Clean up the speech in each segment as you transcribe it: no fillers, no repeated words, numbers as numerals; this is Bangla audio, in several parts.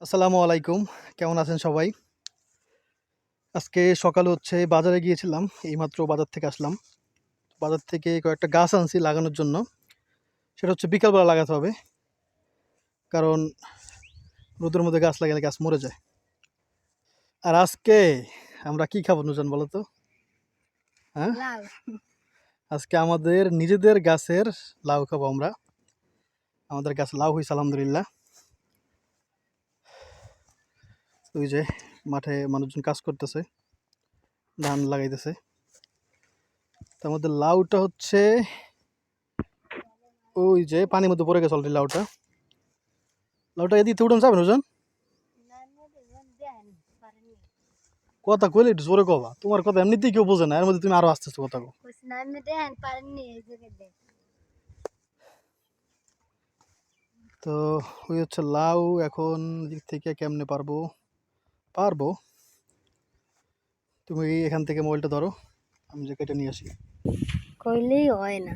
আসসালামু আলাইকুম। কেমন আছেন সবাই? আজকে সকালে বাজারে গিয়েছিলাম। এইমাত্র বাজার থেকে আসলাম। বাজার থেকে কয়েকটা গাছ আনছি লাগানোর জন্য। সেটা বিকালবেলা লাগাতে হবে। কারণ রোদের মধ্যে গাছ লাগালে গাছ মরে যায়। আর আজকে আমরা কি খাবো নুজান বলো তো? হ্যাঁ? লাউ। আজকে আমাদের নিজেদের গাছের লাউ খাবো আমরা। আমাদের গাছে লাউ হইছে আলহামদুলিল্লাহ। ওই যে মাঠে মানুষজন কাজ করতেছে, ধান লাগাইতেছে। তার মধ্যে লাউটা ওই যে পানির মধ্যে পড়ে গেছে অলরেডি লাউটা। লাউটা এদিকে উঠান যাবে নুজান? কথা কইলে একটু জোরে কবা। তোমার কথা এমনিতেই কেউ বোঝে না, এর মধ্যে তুমি আরো আস্তে আস্তে কথা কও। তো ওই লাউ এখন দিক থেকে কেমনে পারবো। তুমি এখান থেকে মোবাইলটা ধরো, আমি যে কেটে নিয়ে আসি। কইলেই হয় না,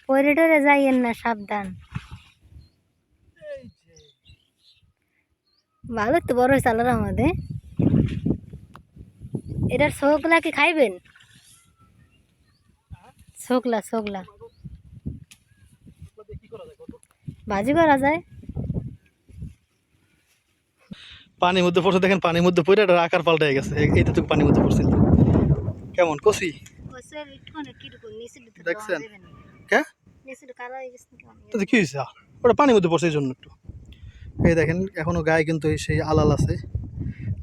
পরে টরে যাইয়েন না, সাবধান। ভালো তো বড় হয়েছে আল্লাহর রহমতে। এটার শোকলা কি খাইবেন? শোকলা ভাজি করা যায়। পানির মধ্যে পড়ছে, দেখেন পানির মধ্যে পড়ে এটা আকার পাল্টে গেছে। এইটা তো পানির মধ্যে পড়ছিল। কেমন কষি দেখছেন? কি হয়েছে? ওটা পানির মধ্যে পড়ছে এই জন্য একটু। এই দেখেন এখনো গায়ে কিন্তু সেই আলাল আছে।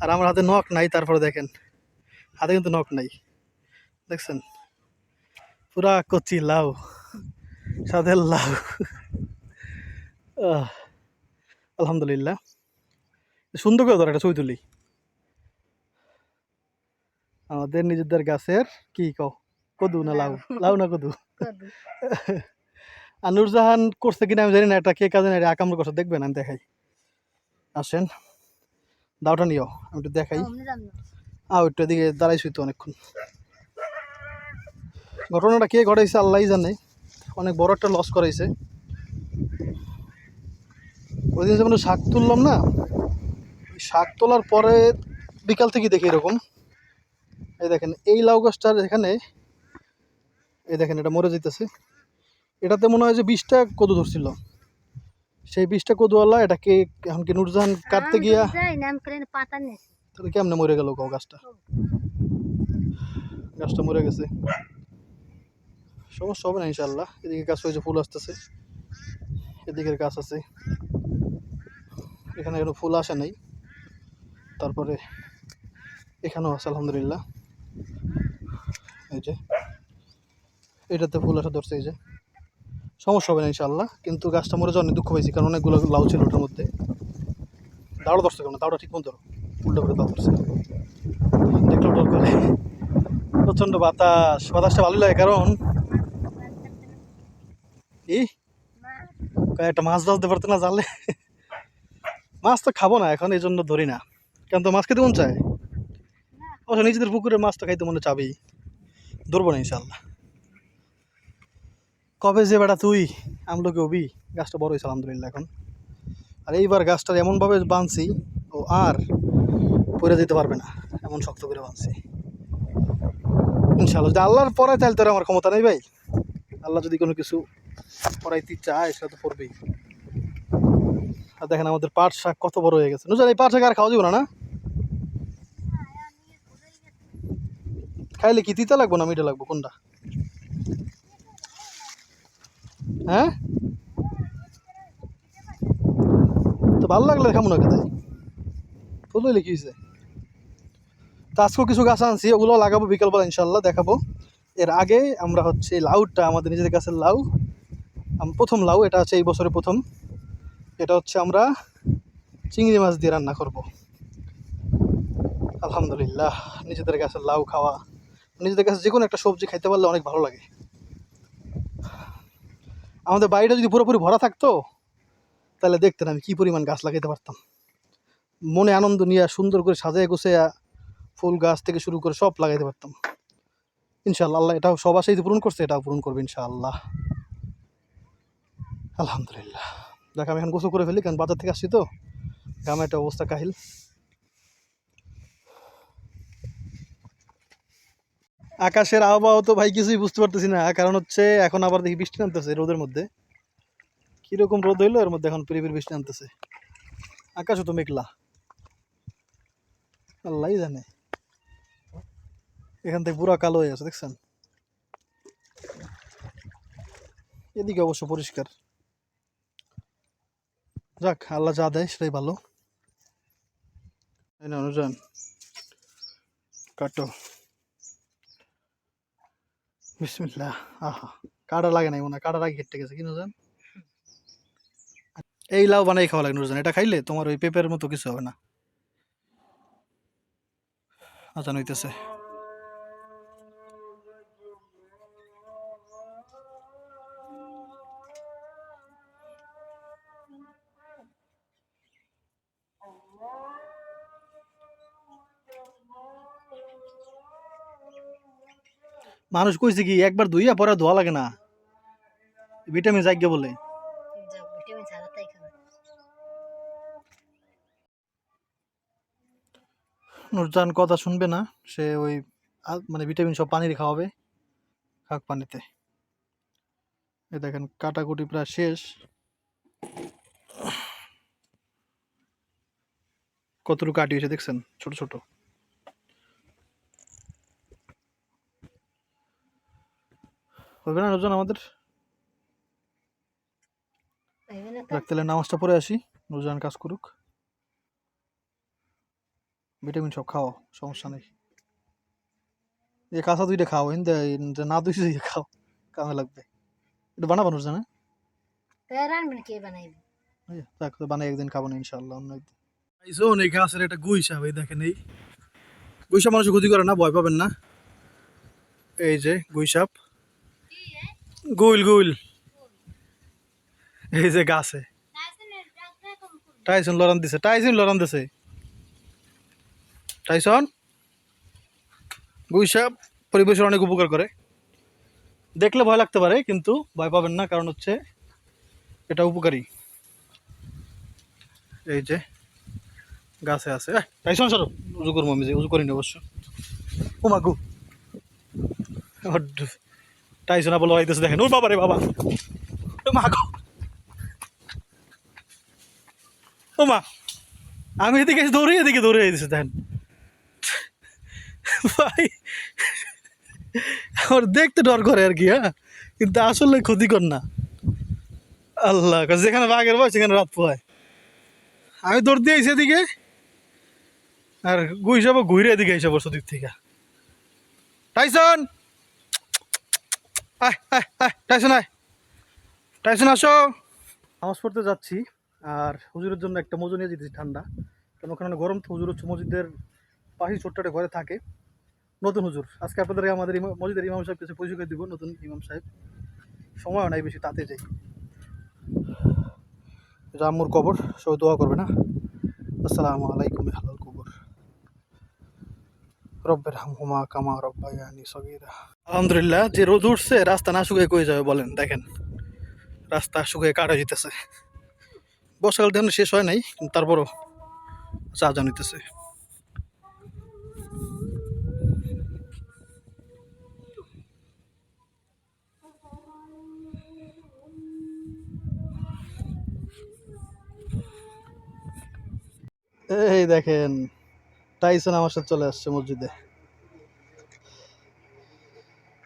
আর আমার হাতে নখ নাই, তারপরে দেখেন হাতে কিন্তু নখ নাই, দেখছেন? পুরা কচি লাউ, সাদের লাউ। আলহামদুলিল্লাহ। সুন্দর করে ধর একটা ছবি তুলি। আমাদের নিজেদের গাছের কি কদু না লাউ? লাউ না কদু? আর নুরজাহান করছে কিনা আমি জানি না, একটা কে কাজে না আকামড় করছে, দেখবেন আমি দেখাই। আসেন দাওটা নিও, আমি একটু দেখাই। একটু এদিকে দাঁড়াইছি তো অনেকক্ষণ। ঘটনাটা কে ঘটাইছে আল্লাহ জানে। অনেক বড় একটা লস করাইছে। ওই দিন যেমন শাক তুললাম না, শাক তোলার পরে বিকাল থেকে দেখি এরকম। এই দেখেন এই লাউ গাছটার এখানে, এই দেখেন এটা মরে যেতেছে। এটাতে মনে হয় যে 20টা কদু ধরছিল। সেই 20টা কদুওয়ালা এটাকে এখন কি নুরজাহান কাটতে গিয়া তাহলে কেমনে মরে গেল গাছটা? গাছটা মরে গেছে। সমস্যা হবে না ইনশাল্লাহ। এদিকে গাছ হয়েছে, ফুল আসতেছে। এদিকের গাছ আছে, এখানে কোনো ফুল আসে নাই। তারপরে এখানেও আছে আলহামদুলিল্লাহ। এই যে এটাতে ফুল আসা ধরছে, এই যে সমস্যা হবে না ইনশাল্লাহ। কিন্তু গাছটা মরে যাওয়ার দুঃখ পাইছি, কারণ অনেকগুলো লাউ ছিল ওটার মধ্যে। দাওড়া ধরছে কেন? দাওড়া ঠিক মতো ধরো, উল্টো করে দাও ধরছে। দেখলো ডর করে। প্রচণ্ড বাতাসটা ভালো লাগে, কারণ কি একটা মাছ ধরতে পারতো না জালে। মাছ তো খাবো না এখন, এই জন্য ধরি না। কেন তো মাছ খেতে মন চায়? অবশ্য নিজেদের পুকুরে মাছ তো খাইতে মনে চাবেই। ধরবো না ইনশাল্লাহ। কবে যে বেটা তুই আমলকি হবি? গাছটা বড় হয়েছে আলহামদুলিল্লাহ এখন। আর এইবার গাছটা এমনভাবে বাঁধছি ও আর পড়ে যেতে পারবে না, এমন শক্ত করে বাঁধছি ইনশাল্লাহ। যদি আল্লাহর পরে তাহলে তোর আমার ক্ষমতা নেই ভাই। আল্লাহ যদি কোনো কিছু পড়াইতে চায় সেটা তো পড়বেই। আর দেখেন আমাদের পাট শাক কত বড় হয়ে গেছে। নুজান এই পাট শাক আর খাওয়া যাবে না? খাইলে কি তিতা লাগবো না মিঠা লাগবো, কোনটা? হ্যাঁ, তো ভালো লাগলে খাবো না খেতে। ফুল হইলে কি হয়েছে? তো আজকেও কিছু গাছ আনছি, ওগুলো লাগাবো বিকালবেলা ইনশাল্লাহ, দেখাবো। এর আগে আমরা লাউটা, আমাদের নিজেদের গাছের লাউ, প্রথম লাউ এটা এই বছরে প্রথম। এটা আমরা চিংড়ি মাছ দিয়ে রান্না করব আলহামদুলিল্লাহ। নিজেদের গাছের লাউ খাওয়া, নিজেদের কাছে যে কোনো একটা সবজি খাইতে পারলে অনেক ভালো লাগে। আমাদের বাড়িটা যদি পুরোপুরি ভরা থাকতো তাহলে দেখতেন আমি কি পরিমাণ গাছ লাগাইতে পারতাম। মনে আনন্দ নিয়ে সুন্দর করে সাজায় গুছাইয়া ফুল গাছ থেকে শুরু করে সব লাগাইতে পারতাম ইনশাআল্লাহ। আল্লাহ এটাও সব আশাই পূরণ করছে, এটাও পূরণ করবে ইনশাআল্লাহ আলহামদুলিল্লাহ। দেখ আমি এখন গোসল করে ফেলি, কারণ বাজার থেকে আসছি তো, ঘামে একটা অবস্থা কাহিল। আকাশের আবহাওয়া তো ভাই কিছুই বুঝতে পারতেছি না, কারণ হচ্ছে এখন আবার দেখি বৃষ্টি নামতেছে রোদের মধ্যে। কিরকম রোদ হইলো, এর মধ্যে এখন পিরিপিরি বৃষ্টি নামতেছে। আকাশও তো মেঘলা, আল্লাহ জানে। এখান থেকে পুরা কালো হয়ে আছে, দেখছেন? এদিকে অবশ্য পরিষ্কার। যাক, আল্লাহ যা দেয় সেটাই ভালো। এই না অনুযান কাটো, বিসমিল্লাহ। আহা, কাটা লাগে নাই মনে হয়, কাটার আগে কেটে গেছে কি নুরজান? এই লাউ বানাই খাওয়া লাগে নুরজান, এটা খাইলে তোমার ওই পেঁপের মতো কিছু হবে না। আজান হইতেছে। মানুষ কইছে কি একবার ধুইয়া পরে ধোয়া লাগে না, ভিটামিন জাগ্য বলে। ভিটামিন ছাড়া তাই খাবে। নুরজান কথা শুনবে না, সে ওই মানে ভিটামিন সব পানির খাওয়াবে, খাক পানিতে। এই দেখেন কাটাকুটি প্রায় শেষ। কতটুকু কাটি হয়েছে দেখছেন, ছোট ছোট। হবে না নুরজান আমাদের? হইবে না তো? যাক, তাহলে নামাজটা পড়ে আসি, নুরজান কাজ করুক। ভিটামিন সব খাও, সমস্যা নেই। এই কাঁচা দুইটা খাও, হিন্দে না দুইটা দিয়ে খাও, কামে লাগবে। এটা বানাবো নুরজান? হ্যাঁ, তাই রান্না কে বানাইবে? যাক, বানাই একদিন খাবো না ইনশাল্লাহ, অন্য একদিন। শোন, এই গাছের একটা গুই সাপ, এই দেখেন, এই গুই সাপ মানুষ ক্ষতি করে না, ভয় পাবেন না। এই যে গুই সাপ, গুইল গুইল, এই যে গাছে টাইসন লড়ান দিছে, টাইসন লড়ান দিছে। টাইসন, গুই সাপ পরিবেশের অনেক উপকার করে। দেখলে ভয় লাগতে পারে, কিন্তু ভয় পাবেন না, কারণ হচ্ছে এটা উপকারী। এই যে গাছে আছে। টাইসন সরো, উজু করবো আমি, যে উজু করিনি অবশ্য। ও মা গু, টাইসন আবার লড়াইতেছে, দেখেন। ওর বাবা রে বাবা, ও মা গো, ও মা। আমি এদিকে এসে দৌড়ে, এদিকে দৌড়ে দিছে, দেখেন ভাই। আমার দেখতে ডর করে আর কি, হ্যাঁ, কিন্তু আসলে ক্ষতিকর না। আল্লাহ, যেখানে বাঘের ভয় সেখানে রাত পোহায়। আমি দৌড় দিয়ে আইসি এদিকে, আর গুই সব ঘুরে এদিকে এসে বসো দিক থেকে। টাইসন, আয় আয় আয়, টাইসন আয়, টাইসন আসো। নামাজ পড়তে যাচ্ছি, আর হুজুরের জন্য একটা মজু নিয়ে যেতেছি ঠান্ডা, কারণ ওখানে গরম তো। হুজুর হচ্ছে মসজিদের পাশে ছোট্ট একটা ঘরে থাকে, নতুন হুজুর। আজকে আপনাদের আমাদের মসজিদের ইমাম সাহেব কিছু পরিচয় দিব, নতুন ইমাম সাহেব। সময়ও নাই বেশি, তাতে যাই। রামুর কবর, সবাই দোয়া করবে না। আসসালামু আলাইকুম আহলাল কবর, রব্বের হামহুমা কামা রব্বায়ানি সগীরা। আলহামদুলিল্লাহ, যে রোদ উঠছে, রাস্তা না শুকিয়ে কই যাবে বলেন? দেখেন রাস্তা শুকিয়ে কাটা যেতেছে। বর্ষাকাল দেন শেষ হয় নাই, কিন্তু তারপরও চা জানিতেছে। এই দেখেন, টাইসন আমার সাথে চলে আসছে মসজিদে।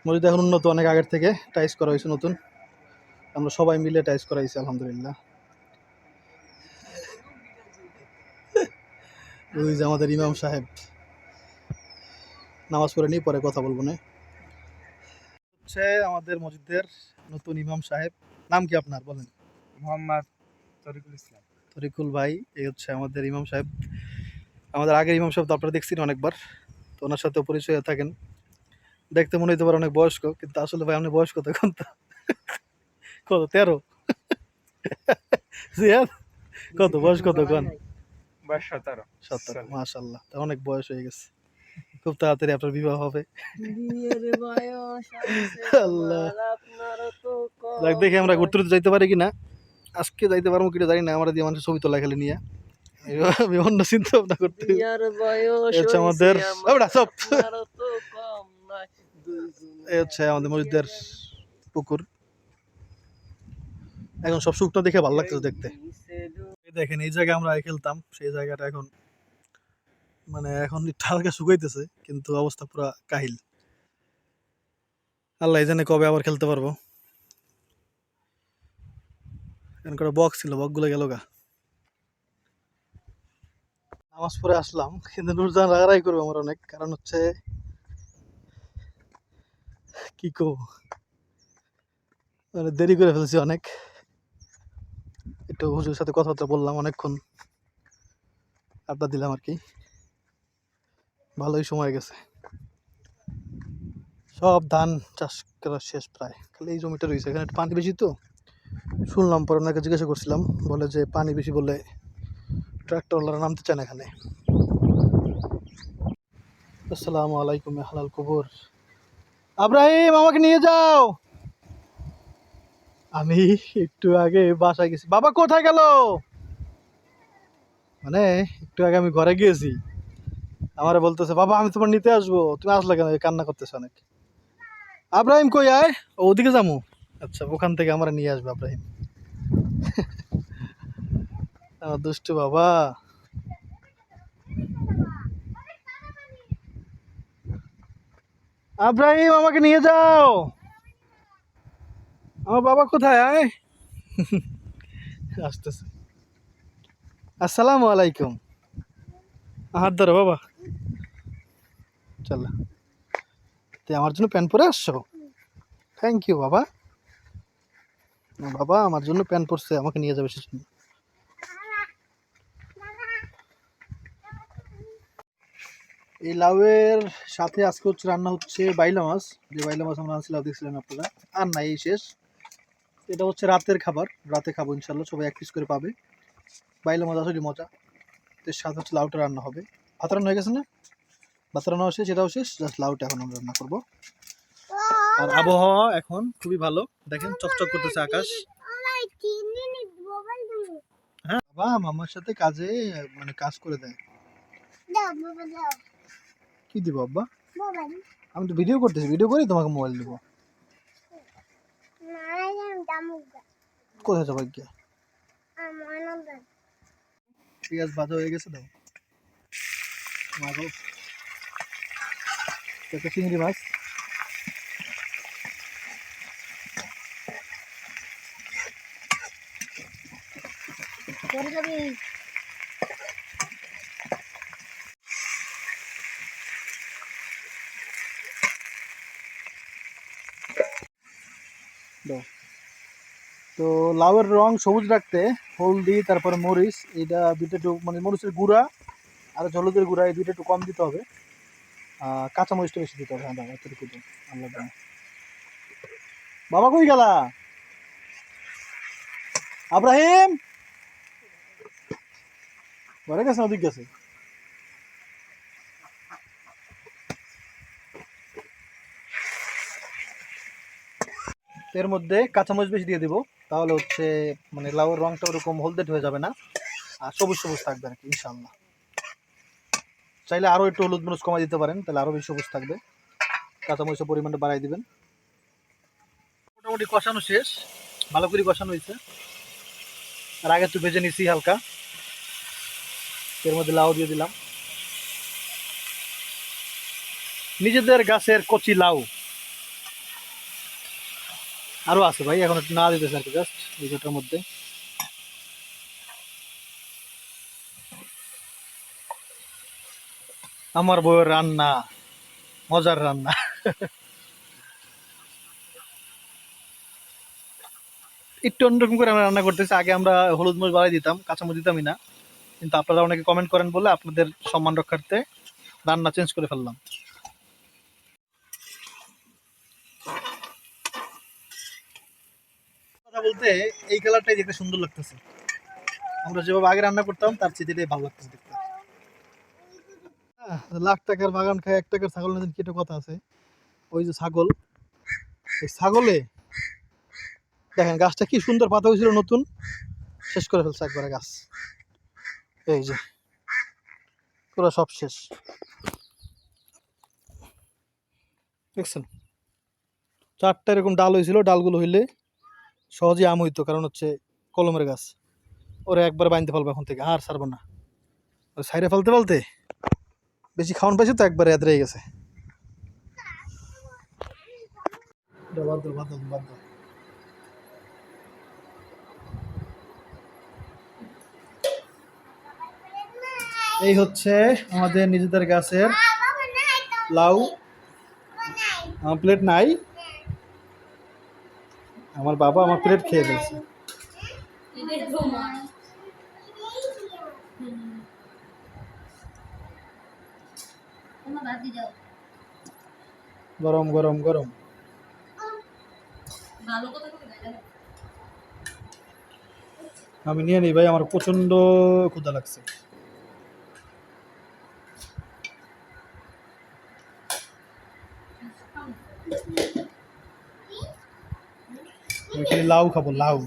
মসজিদ এখন উন্নত অনেক আগের থেকে, টাইস করা হয়েছে নতুন। আমরা সবাই মিলে টাইস করাইছি আলহামদুলিল্লাহ। ওই যে আমাদের ইমাম সাহেব, নামাজ পড়ে নি, পরে কথা বলবো না। হচ্ছে আমাদের মসজিদের নতুন ইমাম সাহেব। নাম কি আপনার বলেন? মোহাম্মদ তরিকুল ইসলাম। তরিকুল ভাই, এই হচ্ছে আমাদের ইমাম সাহেব। আমাদের আগের ইমাম সাহেব তো আপনারা দেখছেন অনেকবার, তো ওনার সাথে পরিচয় থাকেন। দেখতে মনে হতে পারে অনেক বয়স্ক, কিন্তু আসলে ভাই আপনি বয়স্ক কত এখন? তো কত, 13? জিয়াদ, কত বয়স, কত কোন? বয়স 17। 17, মাশাআল্লাহ, তা অনেক বয়স হয়ে গেছে। খুব তাড়াতাড়ি আপনার বিবাহ হবে। আল্লাহ, যাক দেখি আমরা ঘুরতে টুরতে যাইতে পারি কিনা। আজকে যাইতে পারবো কিনা জানি না, আমরা দিয়ে মানুষের ছবি তোলা খালি নিয়ে। বিভিন্ন চিন্তা ভাবনা করতে বিয়ার বয়স এই হচ্ছে আমাদের হইছে আমার, ওটা সব আমারও তো কম নাই, দুইজনে এই হচ্ছে আমাদের মসজিদের পুকুর। এখন সব শুকনো দেখে ভালো লাগতেছে দেখতে। এই দেখেন এই জায়গায় আমরা খেলতাম, সেই জায়গাটা এখন মানে এখন একটু হালকা শুকাইতেছে, কিন্তু অবস্থা পুরা কাহিল। আল্লাহ জানে কবে আবার খেলতে পারবো। এখানে করে বক্স ছিল, বক্স গুলো গেল গা। নামাজ পড়ে আসলাম, কিন্তু নুরজান রাগারাগি করবে আমার অনেক, কারণ হচ্ছে কি কো মানে দেরি করে ফেলছি অনেক। একটু হুজুরের সাথে কথাবার্তা বললাম, অনেকক্ষণ আড্ডা দিলাম আর কি, ভালোই সময় গেছে। সব ধান চাষ করা শেষ প্রায়, খালি এই জমিটা রয়েছে। এখানে একটু পানি বেশি তো শুনলাম, পরে ওনাকে জিজ্ঞাসা করছিলাম, বলে যে পানি বেশি বলে ট্রাক্টরওয়ালারা নামতে চায় না এখানে। আসসালামু আলাইকুম হালাল কবর। আব্রাহিম আমাকে নিয়ে যাও। আমি একটু আগে বাসায় গেছি। বাবা কোথায় গেল? মানে একটু আগে আমি ঘরে গিয়েছি, আমারে বলতেছে বাবা আমি তোমার নিতে আসবো, তুমি আসলে কেন? কান্না করতেছে অনেক। আব্রাহিম কই আয়, ওদিকে যাবো। আচ্ছা, ওখান থেকে আমরা নিয়ে আসবো আব্রাহিম। আমার দুষ্টু বাবা। আব্রাহিম আমাকে নিয়ে যাও, আমার বাবা কোথায়? আয় আসতেছে। আসসালামু আলাইকুম। হাত ধরো বাবা। চল, তুই আমার জন্য প্যান্ট পরে আসছো? থ্যাংক ইউ বাবা। বাবা আমার জন্য প্যান্ট পরছে, আমাকে নিয়ে যাবে সেজন্য। এই লাউয়ের সাথে আজকে হচ্ছে রান্না হচ্ছে বাইলা মাছ। যে বাইলা মাছ আমরা আনছিলাম দেখছিলেন আপনারা, আর নাই এই শেষ। এটা হচ্ছে রাতের খাবার, রাতে খাবো ইনশাল্লাহ, সবাই এক পিস করে পাবে। বাইলা মাছ আসলে মজা। এর সাথে হচ্ছে লাউটা রান্না হবে। ভাত রান্না হয়ে গেছে না? ভাত রান্না শেষ, এটাও শেষ, জাস্ট লাউটা এখন আমরা রান্না করবো। আর আবহাওয়া এখন খুবই ভালো, দেখেন চকচক করতেছে আকাশ। হ্যাঁ বাবা মামার সাথে কাজে মানে কাজ করে দেয়। কি দিব আব্বা? আমি তো ভিডিও করতেছি, ভিডিও করে তোমাকে মোবাইল দিব। কোথায় যাবো গিয়ে? পেঁয়াজ ভাজা হয়ে গেছে, দাও মাগো। একটা চিংড়ি মাছ, দাও। তো লাউয়ের রং সবুজ রাখতে হলদি, তারপরে মরিচ, এটা দুটো একটু মানে মরিচের গুঁড়া আর হলুদের গুঁড়া, এই দুটো একটু কম দিতে হবে। কাঁচা মরিচটা বেশি দিতে হবে। হ্যাঁ দাও এতটুকু দিন, আল্লাহ দাও। বাবা কই গেলা? আব্রাহিম ঘরে গেছে না ওদিক গেছে? এর মধ্যে কাঁচামরিচ বেশি দিয়ে দিব, তাহলে হচ্ছে মানে লাউয়ের রংটা ওরকম হলদেট হয়ে যাবে না, আর সবুজ সবুজ থাকবে আর কি ইনশাল্লাহ। চাইলে আরও একটু হলুদ মরিচ কমাই দিতে পারেন, তাহলে আরও বেশি সবুজ থাকবে। কাঁচামরিচের পরিমাণটা বাড়াই দিবেন। মোটামুটি কষানো শেষ, ভালো করে কষানো হয়েছে। আর আগে একটু ভেজে নিছি হালকা। এর মধ্যে লাউ দিয়ে দিলাম, নিজেদের গাছের কচি লাউ। আরো আছে ভাই, এখন একটু না দিতেছে আর কি, জাস্ট ভিডিওটার মধ্যে। আমার বউয়ের রান্না, মজার রান্না। একটু অন্যরকম করে আমরা রান্না করতেছি। আগে আমরা হলুদ মরিচ বাড়াই দিতাম, কাঁচামরিচ দিতামই না, কিন্তু আপনারা অনেকে কমেন্ট করেন বলে আপনাদের সম্মান রক্ষার্থে রান্না চেঞ্জ করে ফেললাম। কথা বলতে এই কালারটাই দেখতে সুন্দর লাগতেছে। আমরা যেভাবে আগে রান্না করতাম তার চেয়ে এটাই ভালো লাগতেছে দেখতে। লাখ টাকার বাগান খায় 1 টাকার ছাগল না, কি একটা কথা আছে। ওই যে ছাগল, এই ছাগলে দেখেন গাছটা কি সুন্দর পাতা হয়েছিল নতুন, শেষ করে ফেলছে একবারে গাছ। এই যে পুরো সব শেষ দেখছেন। 4টা এরকম ডাল হয়েছিল, ডালগুলো হইলে সহজেই আম হইতো, কারণ হচ্ছে কলমের গাছ। ওরা একবার বাইনতে ফেলবো এখন থেকে, আর ছাড়বো না। ওই সাইডে ফেলতে ফেলতে বেশি খাওয়ান পাইছে তো একবারে এত রয়ে গেছে। বাদ দাও, বাদ দাও, বাদ দাও। এই হচ্ছে আমাদের নিজেদের গাছের লাউ। আমার প্লেট নাই, আমার বাবা আমার প্লেট খেয়ে ফেলছে। গরম গরম গরম। আমি নিয়ে নিই ভাই, আমার প্রচন্ড ক্ষুধা লাগছে। আমি খালি লাউ খাবো, লাউ।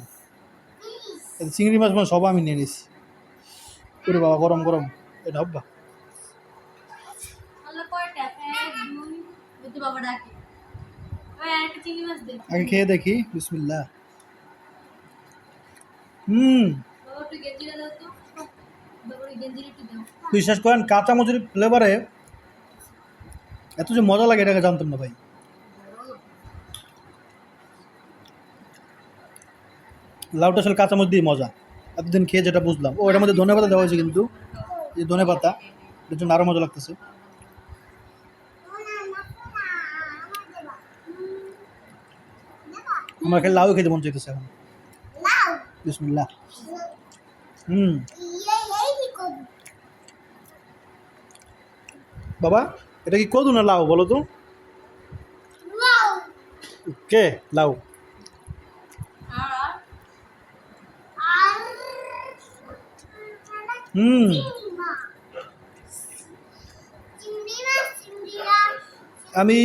এই চিংড়ি মাছ মানে সব আমি নিয়ে নিছি। ওরে বাবা, গরম গরম। এটা হব্বা আগে খেয়ে দেখি, বিসমিল্লাহ। বিশ্বাস করেন, কাঁচা মজুরি ফ্লেভারে এত যে মজা লাগে এটাকে জানতাম না ভাই। লাউটা আসলে কাঁচা মরিচ দিয়ে মজা, এতদিন খেয়ে যেটা বুঝলাম। ও এটার মধ্যে ধনে পাতা দেওয়া হয়েছে, কিন্তু এই ধনে পাতা এর জন্য আরো মজা লাগতেছে। আমার খালি লাউ খেতে মন চাইতেছে এখন। বিসমিল্লাহ। বাবা, এটা কি কদু না লাউ বলো তো? কে লাউ? হুম আমি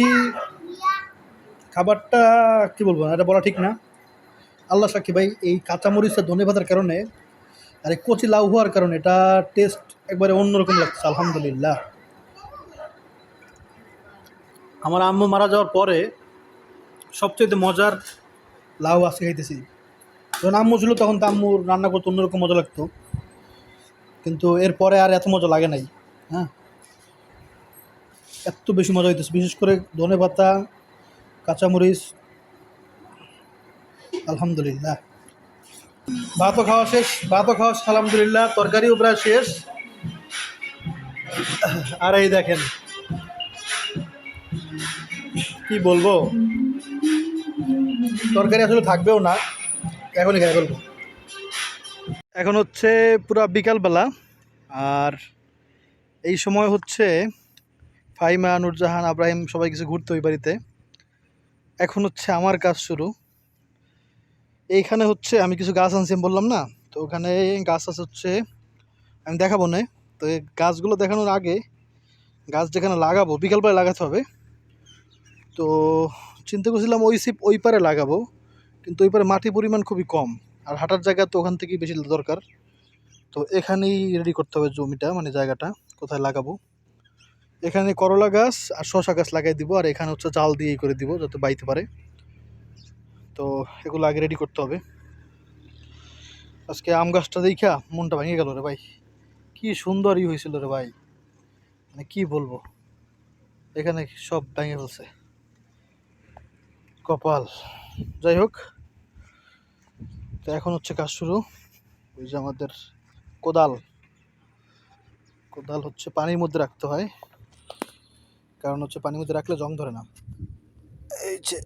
খাবারটা কি বলবো, এটা বলা ঠিক না। আল্লাহ সাক্ষী ভাই, এই কাঁচামরিচ আর ধনে পাতার কারণে আর এই কচি লাউ হওয়ার কারণে এটা টেস্ট একবারে অন্যরকম লাগছে, আলহামদুলিল্লাহ। আমার আম্মু মারা যাওয়ার পরে সবচেয়ে মজার লাউ আজকে খাইতেছি। যখন আম্মু ছিল তখন তো আম্মুর রান্না করতে অন্যরকম মজা লাগতো, কিন্তু এরপরে আর এত মজা লাগে নাই। হ্যাঁ, এত বেশি মজা হইতেছে, বিশেষ করে ধনে পাতা, কাঁচামরিচ, আলহামদুলিল্লাহ। ভাতও খাওয়া শেষ, ভাতও খাওয়া আলহামদুলিল্লাহ, তরকারিও প্রায় শেষ। আর এই দেখেন, কি বলবো, তরকারি আসলে থাকবেও না, এখনই খেয়ে ফেলবো। এখন হচ্ছে পুরা বিকালবেলা, আর এই সময় হচ্ছে ফাহিমা, নুরজাহান, আব্রাহিম সবাই কিছু ঘুরতে ওই বাড়িতে। এখন হচ্ছে আমার কাজ শুরু। এইখানে হচ্ছে আমি কিছু গাছ আনছি, আমি বললাম না, তো ওখানে গাছ আছে হচ্ছে, আমি দেখাবো না। তো এই গাছগুলো দেখানোর আগে, গাছ যেখানে লাগাবো বিকালবেলা লাগাতে হবে। তো চিন্তা করছিলাম ওই পারে লাগাবো, কিন্তু ওই পারে মাটির পরিমাণ খুবই কম, আর হাঁটার জায়গা তো ওখান থেকেই বেশি দরকার। তো এখানেই রেডি করতে হবে জমিটা, মানে জায়গাটা কোথায় লাগাবো। এখানে করলা গাছ আর শশা গাছ লাগাই দিব, আর এখানে হচ্ছে জাল দিয়ে করে দিব যাতে বাইতে পারে। তো এগুলো আগে রেডি করতে হবে। আজকে আম গাছটা দেখা মনটা ভেঙে গেল রে ভাই, কি সুন্দরই হয়েছিল রে ভাই, মানে কি বলবো, এখানে সব ভেঙে ফেলছে, কপাল। যাই হোক, তো এখন হচ্ছে কাজ শুরু। ওই যে আমাদের কোদাল, কোদাল হচ্ছে পানির মধ্যে রাখতে হয়, কারণ হচ্ছে পানির মধ্যে রাখলে জং ধরে না। এই যে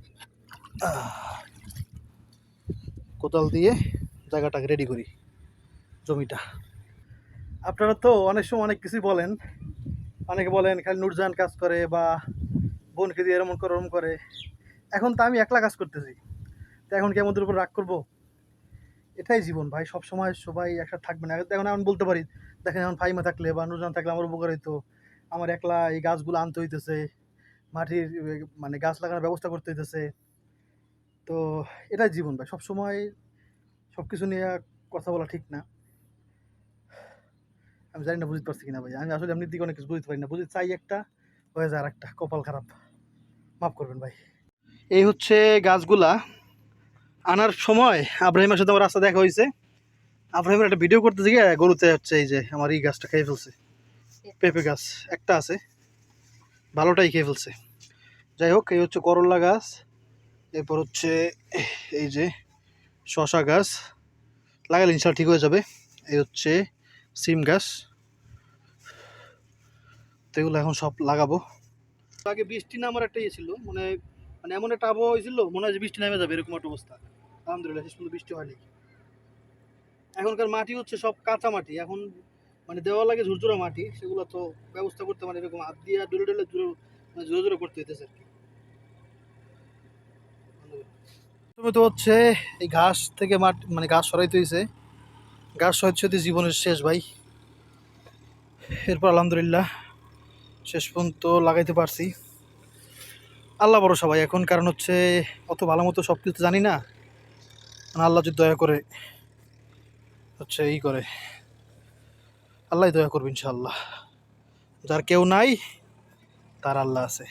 কোদাল দিয়ে জায়গাটাকে রেডি করি, জমিটা। আপনারা তো অনেক সময় অনেক কিছুই বলেন, অনেকে বলেন খালি নুরজাহান কাজ করে, বা বোনকে দিয়ে এরকম করে ওরকম করে। এখন তো আমি একলা কাজ করতেছি, তো এখন কি আমাদের উপর রাগ করবো? এটাই জীবন ভাই, সব সময় সবাই একসাথে থাকবে না। এখন আমি বলতে পারি, দেখেন এখন ফাইমা থাকলে বা নুরজাহান থাকলে আমার উপকার হইতো, আমার একলা এই গাছগুলো আনতে হইতেছে, মাটির মানে গাছ লাগানোর ব্যবস্থা করতে হইতেছে। তো এটাই জীবন ভাই, সব সময় সব কিছু নিয়ে কথা বলা ঠিক না। আমি জানি না বুঝতে পারছি কিনা ভাই, আমি আসলে এমনির দিকে অনেক কিছু বুঝতে পারি না, বুঝতে চাই একটা হয়ে যায় আর একটা, কপাল খারাপ, মাফ করবেন ভাই। এই হচ্ছে গাছগুলা আনার সময় আব্রাহিমের সাথে আমার রাস্তা দেখা হয়েছে। আব্রাহিমের একটা ভিডিও করতে গিয়ে গরুতে হচ্ছে এই যে আমার এই গাছটা খেয়ে ফেলছে, পেঁপে গাছ একটা আছে, ভালোটাই খেয়ে ফেলছে। যাই হোক, এই হচ্ছে করলা গাছ, এরপর হচ্ছে এই যে শশা গাছ, লাগালে ইনশাল্লাহ ঠিক হয়ে যাবে। এই হচ্ছে সিম গাছ, তো এগুলো এখন সব লাগাবো। আগে বৃষ্টি নামার একটা ইয়ে ছিল, মানে মানে এমন একটা আবহাওয়া হয়েছিল মনে হয় যে বৃষ্টি নেমে যাবে এরকম একটা অবস্থা। আলহামদুলিল্লাহ শেষ পর্যন্ত বৃষ্টি হয়নি। এখনকার মাটি হচ্ছে সব কাঁচা মাটি, এখন মানে দেওয়া লাগে ঝুরঝুরা মাটি, সেগুলো তো ব্যবস্থা করতে মানে এরকম হাত দিয়ে ডলে ডলে মানে জোরে জোরে করতে হইতেছে আর কি। প্রথমে তো হচ্ছে এই ঘাস থেকে মাটি মানে ঘাস সরাইতে হয়েছে, ঘাস সরাইতে জীবনের শেষ ভাই। এরপর আলহামদুলিল্লাহ শেষ পর্যন্ত লাগাইতে পারছি, আল্লাহ ভরসা ভাই এখন। কারণ হচ্ছে অত ভালো মতো সব কিছু জানি না, মানে আল্লাহ যদি দয়া করে হচ্ছে এই করে, আল্লাহ দয়া করবে ইনশাআল্লাহ। যার কেউ নাই তার আল্লাহ আছে।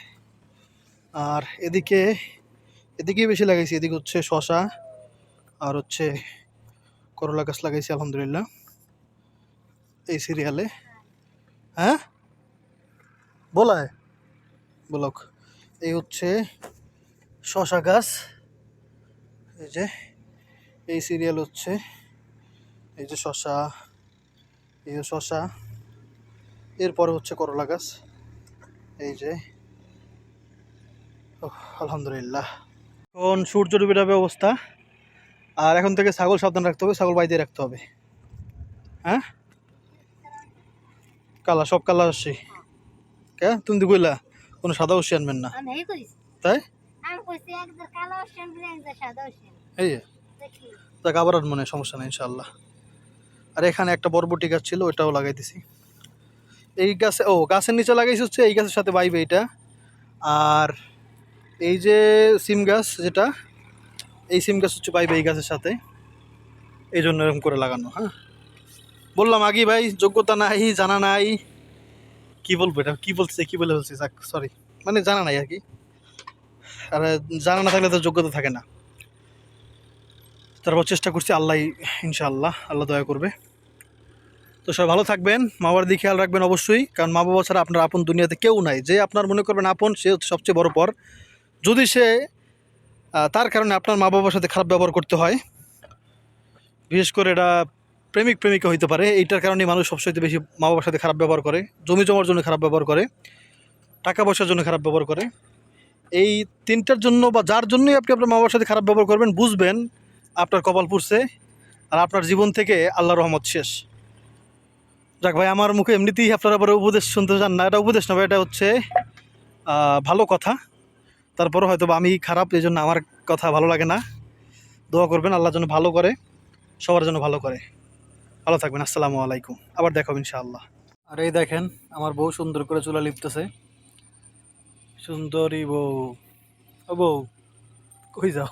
আর এদিকে এদিকেই বেশি লাগাইছি, এদিকে হচ্ছে শশা আর হচ্ছে করলা গাছ লাগাইছি আলহামদুলিল্লাহ এই সিরিয়ালে। হ্যাঁ বলায় বলক, এই হচ্ছে শশা গাছ, এই যে এই সিরিয়াল হচ্ছে এই যে শশা, এই যে শশা, এরপরে হচ্ছে করলা গাছ, এই যে আলহামদুলিল্লাহ। এখন সূর্য ডুবে যাবে অবস্থা, আর এখন থেকে ছাগল সাবধান রাখতে হবে, ছাগল বাইরে রাখতে হবে। হ্যাঁ কালা সব কালা আসছি কে তুমি তো কইলা কোনো সাদা অবশ্যই আনবেন না, আমি এই কইছি, তাই আমি কইছি একদম কালো ওশান বলে একদম সাদা ওশান এই যে দেখি। যাক আবার মনে সমস্যা নেই ইনশাল্লাহ। আর এখানে একটা বরবটি গাছ ছিল, ওটাও লাগাই দিছি। এই গাছে গাছের নিচে লাগাইছি হচ্ছে এই গাছের সাথে বাইবে এটা। আর এই যে সিম গাছ যেটা, এই সিম গাছ হচ্ছে বাইবে এই গাছের সাথে, এই জন্য এরকম করে লাগানো। হ্যাঁ বললাম আগে ভাই যোগ্যতা নাই, জানা নাই, কি বলবো এটা, কি বলছে কি বলে বলছি, যাক সরি, মানে জানা নাই আর কি। আর জানা না থাকলে তো যোগ্যতা থাকে না। তারপর চেষ্টা করছি, আল্লাহ ইনশাআল্লাহ আল্লাহ দয়া করবে। তো সবাই ভালো থাকবেন, মা বাবার দিকে খেয়াল রাখবেন অবশ্যই, কারণ মা বাবা ছাড়া আপনার আপন দুনিয়াতে কেউ নাই। যে আপনার মনে করবেন আপন, সে হচ্ছে সবচেয়ে বড় পর। যদি সে তার কারণে আপনার মা বাবার সাথে খারাপ ব্যবহার করতে হয়, বিশেষ করে এটা প্রেমিক প্রেমিকা হইতে পারে, এইটার কারণে মানুষ সবচেয়ে বেশি মা বাবার সাথে খারাপ ব্যবহার করে, জমি জমার জন্য খারাপ ব্যবহার করে, টাকা পয়সার জন্য খারাপ ব্যবহার করে। এই তিনটার জন্য বা যার জন্যই আপনি আপনার মা বাবার সাথে খারাপ ব্যবহার করবেন, বুঝবেন আপনার কপাল পুড়ছে, আর আপনার জীবন থেকে আল্লাহর রহমত শেষ। যাক ভাই, আমার মুখে এমনিতেই আপনারা আবার উপদেশ শুনতে চান না, এটা উপদেশ না ভাই, এটা হচ্ছে ভালো কথা। তারপরে হয়তো বা আমি খারাপ, এই জন্য আমার কথা ভালো লাগে না। দোয়া করবেন আল্লাহর জন্য ভালো করে, সবার জন্য ভালো করে। ভালো থাকবেন, আসসালামু আলাইকুম, আবার দেখা হবে ইনশাআল্লাহ। আর এই দেখেন আমার বউ সুন্দর করে চুলা লিপতেছে, সুন্দরী বউ। ও বউ কই যাও?